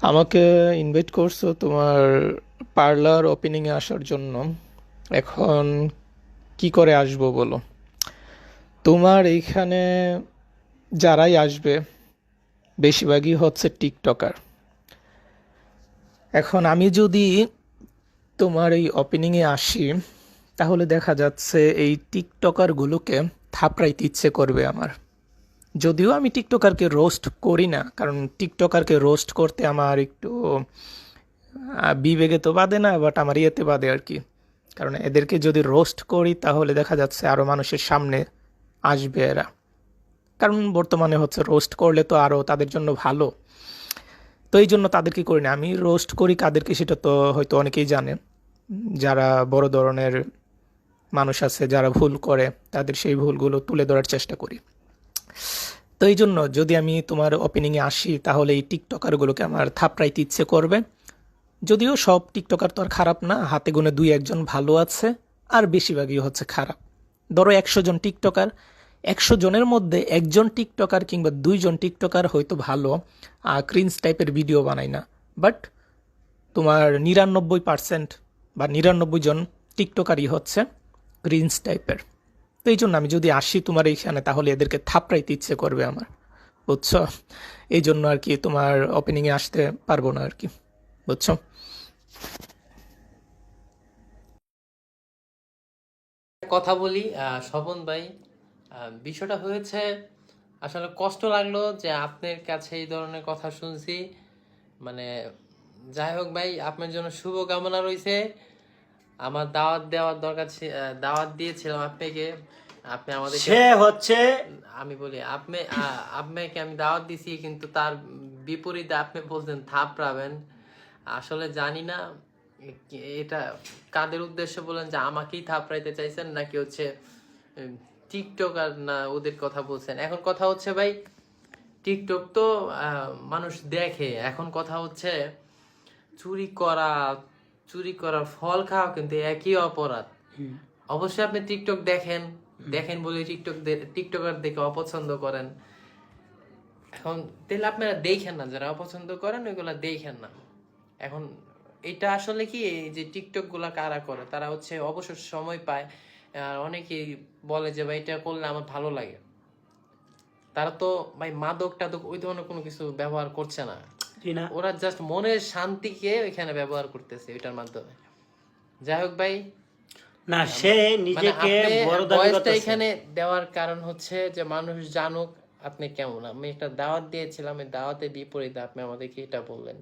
আমাকে ইনভাইট করছো তোমার পার্লার ওপেনিংয়ে আসার জন্য। এখন কি করে আসবো বলো? তোমার এইখানে যারাই আসবে বেশিরভাগই হচ্ছে টিকটকার। এখন আমি যদি তোমার এই ওপেনিংয়ে আসি, তাহলে দেখা যাচ্ছে এই টিকটকারগুলোকে থাপড়াইতে ইচ্ছে করবে আমার। যদিও আমি টিকটকারকে রোস্ট করি না, কারণ টিকটকারকে রোস্ট করতে আমার একটু বিবেকে তো বাদে না, বাট আমার ইয়েতে বাদে আর কি। কারণ এদেরকে যদি রোস্ট করি তাহলে দেখা যাচ্ছে আরও মানুষের সামনে আসবে এরা। কারণ বর্তমানে হচ্ছে রোস্ট করলে তো আরও তাদের জন্য ভালো। তো এই জন্য তাদেরকে করি না। আমি রোস্ট করি কাদেরকে সেটা তো হয়তো অনেকেই জানে। যারা বড় ধরনের মানুষ আছে, যারা ভুল করে, তাদের সেই ভুলগুলো তুলে ধরার চেষ্টা করি। তো এই জন্য যদি আমি তোমার ওপেনিংয়ে আসি তাহলে এই টিকটকারগুলোকে আমার থাপড়াইতে ইচ্ছে করবে। যদিও সব টিকটকার তো আর খারাপ না, হাতে গোনে দুই একজন ভালো আছে, আর বেশিরভাগই হচ্ছে খারাপ। ধরো 100 জন টিকটকার, 100 জনের মধ্যে একজন টিকটকার কিংবা দুইজন টিকটকার হয়তো ভালো, ক্রিঞ্জ টাইপের ভিডিও বানায় না। বাট তোমার 99% বা 99 জন টিকটকারই হচ্ছে ক্রিঞ্জ টাইপের। তো এই জন্য আমি যদি আসি তোমার এইখানে তাহলে এদেরকে থাপড়াইতে ইচ্ছে করবে আমার, বুঝছো? এই জন্য আর কি তোমার ওপেনিংয়ে আসতে পারবো না আর কি, বুঝছো? কথা বলি স্বপন ভাই। বিষয়টা হয়েছে, আসলে কষ্ট লাগলো যে আপনার কাছে এই ধরনের কথা শুনছি। মানে যাই হোক ভাই, আপনার জন্য শুভ কামনা রইছে। আমার দাওয়াত দেওয়ার দরকার দাওয়াত দিয়েছিলাম আপনাকে, আপনি আমাদেরকে। সে হচ্ছে আমি বলি আপনাকে আমি দাওয়াত দিছি, কিন্তু তার বিপরীতে আপনি বলছেন থাপড়াবেন। আসলে জানি না এটা কাদের উদ্দেশ্য বলেন, যে আমাকেই থাপড়াইতে চাইছেন নাকি হচ্ছে টিকটক আর না ওদের কথা বলছেন। এখন কথা হচ্ছে ভাই, টিকটক তো মানুষ দেখে। এখন কথা হচ্ছে চুরি করা, চুরি করার ফল খাওয়া কিন্তু একই অপরাধ। অবশ্যই আপনি টিকটক দেখেন, দেখেন বলে টিকটকার দেখে অপছন্দ করেন। এখন তাহলে আপনারা দেখেন না, যারা অপছন্দ করেন ওইগুলা দেখেন না। এখন এটা আসলে কি, এই যে টিকটক গুলা কারা করে, তারা হচ্ছে অবসর সময় পায়। অনেকেই বলে যে ভাই এটা করলে আমার ভালো লাগে। তারা তো ভাই মাদক টাদক ওই ধরনের কোনো কিছু ব্যবহার করছে না। কি না ওরা জাস্ট মনের শান্তিকে এখানে ব্যবহার করতেছে এটার মাধ্যমে। যাই হোক ভাই, না সে মানে নিজেকে আপনি বড় দাবি ভয়েসটা করতেছে। এখানে দেওয়ার কারণ হচ্ছে যে মানুষ জানুক আপনি কেমন। আমি একটা দাওয়াত দিয়েছিলাম, এই দাওয়াতের বিপরীতে আপনি আমাদেরকে এটা বললেন।